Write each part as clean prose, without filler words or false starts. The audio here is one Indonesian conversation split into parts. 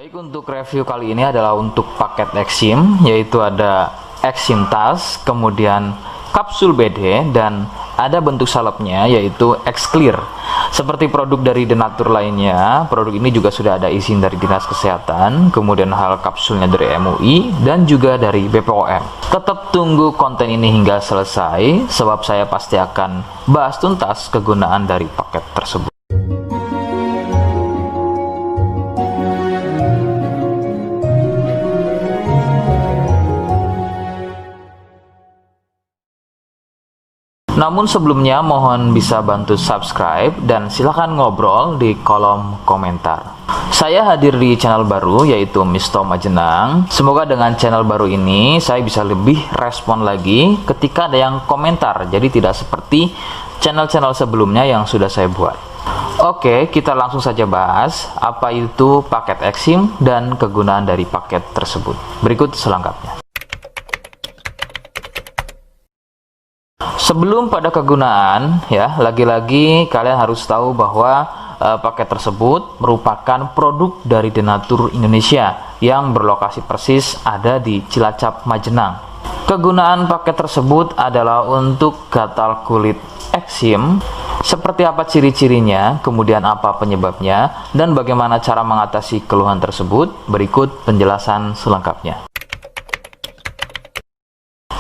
Baik, untuk review kali ini adalah untuk paket Exim, yaitu ada Exim tas, kemudian kapsul BD, dan ada bentuk salepnya yaitu X-Clear. Seperti produk dari Denatur lainnya, produk ini juga sudah ada izin dari Dinas Kesehatan, kemudian hal kapsulnya dari MUI, dan juga dari BPOM. Tetap tunggu konten ini hingga selesai, sebab saya pasti akan bahas tuntas kegunaan dari paket tersebut. Namun sebelumnya mohon bisa bantu subscribe dan silahkan ngobrol di kolom komentar. Saya hadir di channel baru yaitu Misto Majenang. Semoga dengan channel baru ini saya bisa lebih respon lagi ketika ada yang komentar. Jadi tidak seperti channel-channel sebelumnya yang sudah saya buat. Oke, kita langsung saja bahas apa itu paket Exim dan kegunaan dari paket tersebut. Berikut selengkapnya. Sebelum pada kegunaan, ya, lagi-lagi kalian harus tahu bahwa paket tersebut merupakan produk dari Denatur Indonesia yang berlokasi persis ada di Cilacap, Majenang. Kegunaan paket tersebut adalah untuk gatal kulit eksim. Seperti apa ciri-cirinya, kemudian apa penyebabnya, dan bagaimana cara mengatasi keluhan tersebut. Berikut penjelasan selengkapnya.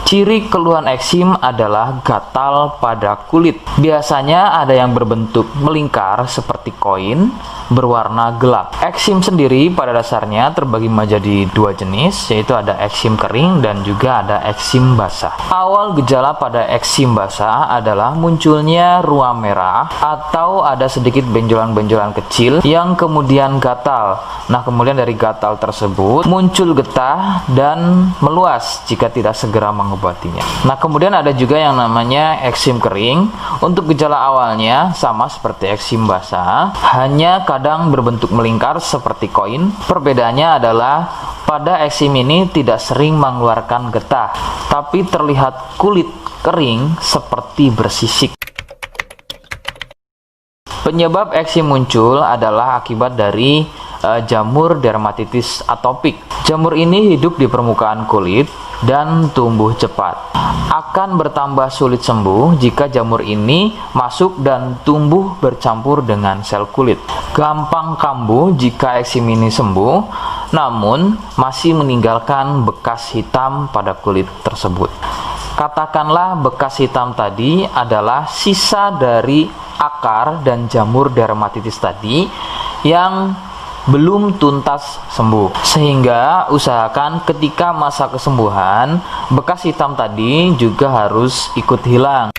Ciri keluhan eksim adalah gatal pada kulit. Biasanya ada yang berbentuk melingkar seperti koin, berwarna gelap. Eksim sendiri pada dasarnya terbagi menjadi dua jenis, yaitu ada eksim kering dan juga ada eksim basah. Awal gejala pada eksim basah adalah munculnya ruam merah atau ada sedikit benjolan-benjolan kecil yang kemudian gatal. Nah, kemudian dari gatal tersebut muncul getah dan meluas jika tidak segera mengobatinya. Nah, kemudian ada juga yang namanya eksim kering. Untuk gejala awalnya sama seperti eksim basah, hanya kadang berbentuk melingkar seperti koin. Perbedaannya adalah pada eksim ini tidak sering mengeluarkan getah, tapi terlihat kulit kering seperti bersisik. Penyebab eksim muncul adalah akibat dari jamur dermatitis atopik. Jamur ini hidup di permukaan kulit dan tumbuh cepat. Akan bertambah sulit sembuh jika jamur ini masuk dan tumbuh bercampur dengan sel kulit. Gampang kambuh jika eksim ini sembuh, namun masih meninggalkan bekas hitam pada kulit tersebut. Katakanlah bekas hitam tadi adalah sisa dari akar dan jamur dermatitis tadi yang belum tuntas sembuh, sehingga usahakan ketika masa kesembuhan bekas hitam tadi juga harus ikut hilang.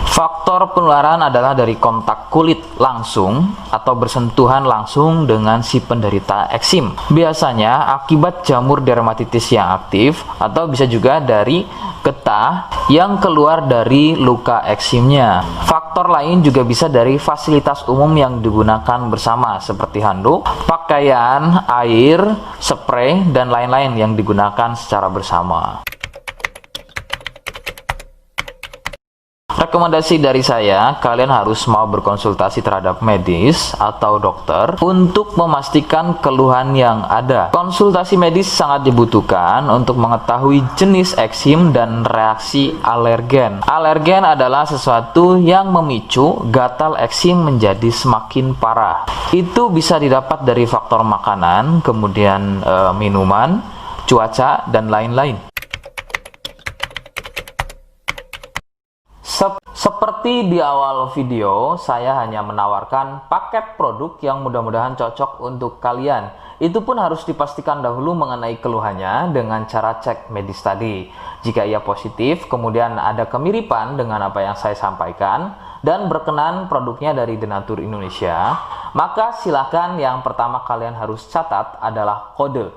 Faktor penularan adalah dari kontak kulit langsung atau bersentuhan langsung dengan si penderita eksim. Biasanya akibat jamur dermatitis yang aktif atau bisa juga dari getah yang keluar dari luka eksimnya. Faktor lain juga bisa dari fasilitas umum yang digunakan bersama seperti handuk, pakaian, air, spray, dan lain-lain yang digunakan secara bersama. Rekomendasi dari saya, kalian harus mau berkonsultasi terhadap medis atau dokter untuk memastikan keluhan yang ada. Konsultasi medis sangat dibutuhkan untuk mengetahui jenis eksim dan reaksi alergen. Alergen adalah sesuatu yang memicu gatal eksim menjadi semakin parah. Itu bisa didapat dari faktor makanan, kemudian minuman, cuaca, dan lain-lain. Seperti di awal video, saya hanya menawarkan paket produk yang mudah-mudahan cocok untuk kalian. Itu pun harus dipastikan dahulu mengenai keluhannya dengan cara cek medis tadi. Jika ia positif, kemudian ada kemiripan dengan apa yang saya sampaikan, dan berkenan produknya dari Denatur Indonesia, maka silakan yang pertama kalian harus catat adalah kode.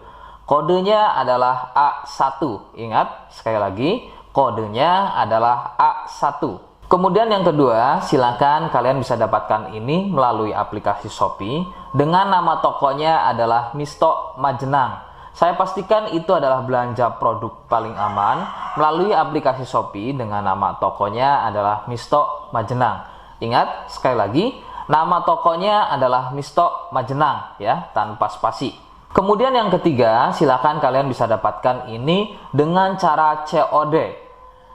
Kodenya adalah A1. Ingat, sekali lagi, kodenya adalah A1. Kemudian yang kedua, silakan kalian bisa dapatkan ini melalui aplikasi Shopee dengan nama tokonya adalah Misto Majenang. Saya pastikan itu adalah belanja produk paling aman melalui aplikasi Shopee dengan nama tokonya adalah Misto Majenang. Ingat, sekali lagi, Nama tokonya adalah Misto Majenang ya, tanpa spasi. Kemudian yang ketiga, silakan kalian bisa dapatkan ini dengan cara COD.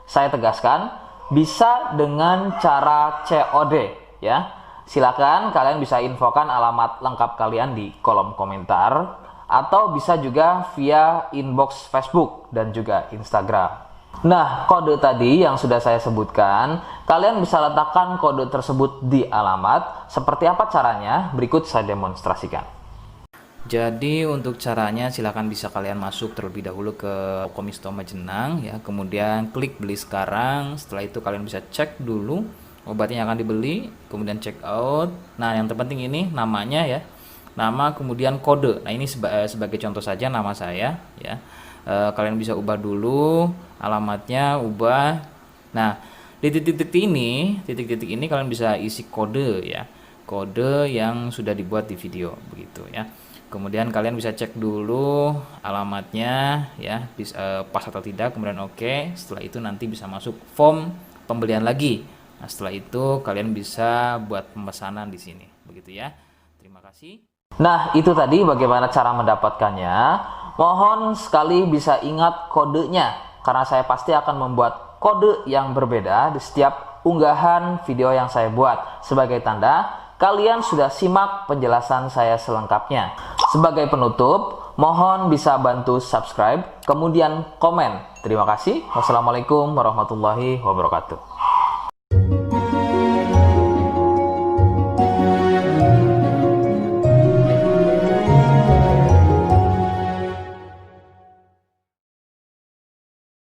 Saya tegaskan, bisa dengan cara COD ya. Silakan kalian bisa infokan alamat lengkap kalian di kolom komentar atau bisa juga via inbox Facebook dan juga Instagram. Nah, kode tadi yang sudah saya sebutkan, kalian bisa letakkan kode tersebut di alamat. Seperti apa caranya? Berikut saya demonstrasikan. Jadi untuk caranya silakan bisa kalian masuk terlebih dahulu ke toko Misto Majenang ya, kemudian klik beli sekarang. Setelah itu kalian bisa cek dulu obatnya yang akan dibeli, kemudian check out. Nah, yang terpenting ini namanya ya. Nama kemudian kode. Nah, ini sebagai contoh saja nama saya ya. Kalian bisa ubah dulu alamatnya, ubah. Nah, di titik-titik ini kalian bisa isi kode ya, kode yang sudah dibuat di video begitu ya. Kemudian kalian bisa cek dulu alamatnya ya, pas atau tidak, kemudian oke. Setelah itu nanti bisa masuk form pembelian lagi. Nah, setelah itu kalian bisa buat pemesanan di sini begitu ya. Terima kasih. Nah, itu tadi bagaimana cara mendapatkannya. Mohon sekali bisa ingat kodenya, karena saya pasti akan membuat kode yang berbeda di setiap unggahan video yang saya buat. Sebagai tanda, kalian sudah simak penjelasan saya selengkapnya. Sebagai penutup, mohon bisa bantu subscribe, kemudian komen. Terima kasih. Wassalamualaikum warahmatullahi wabarakatuh.